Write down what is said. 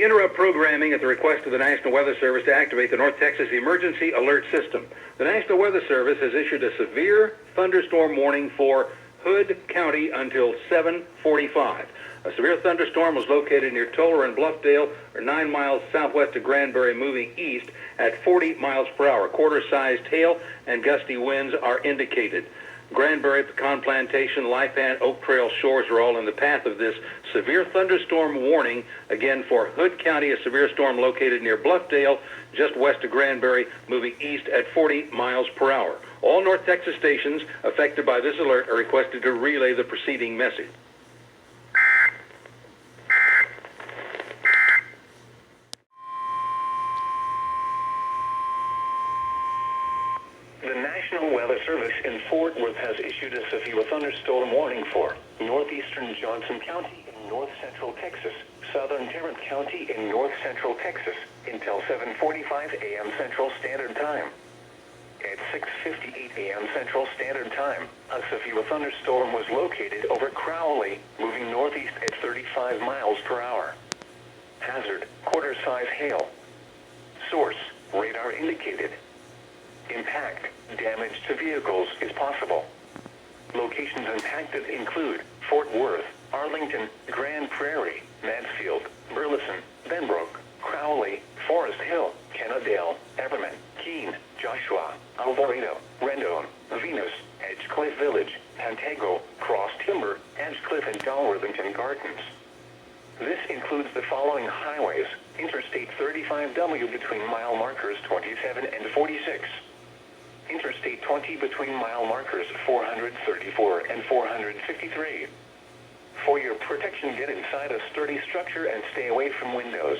We interrupt programming at the request of the National Weather Service to activate the North Texas Emergency Alert System. The National Weather Service has issued a severe thunderstorm warning for Hood County until 7:45. A severe thunderstorm was located near Toller and Bluffdale, or 9 miles southwest of Granbury, moving east at 40 miles per hour. Quarter-sized hail and gusty winds are indicated. Granbury, Pecan Plantation, Lipan, Oak Trail Shores are all in the path of this severe thunderstorm warning. Again, for Hood County, a severe storm located near Bluffdale, just west of Granbury, moving east at 40 miles per hour. All North Texas stations affected by this alert are requested to relay the preceding message. The National Weather Service in Fort Worth has issued a severe thunderstorm warning for northeastern Johnson County in north central Texas, southern Tarrant County in north central Texas until 7:45 a.m. Central Standard Time. At 6:58 a.m. Central Standard Time, a severe thunderstorm was located over Crowley, moving northeast at 35 miles per hour. Hazard, quarter-size hail. Source, radar indicated. Impact, damage to vehicles is possible. Locations impacted include Fort Worth, Arlington, Grand Prairie, Mansfield, Burleson, Benbrook, Crowley, Forest Hill, Kennedale, Everman, Keene, Joshua, Alvarado, Rendon, Venus, Edgecliff Village, Pantego, Cross Timber, Edgecliff, and Dalworthington Gardens. This includes the following highways: Interstate 35W between mile markers 27 and 46. Interstate 20 between mile markers 434 and 453. For your protection, get inside a sturdy structure and stay away from windows.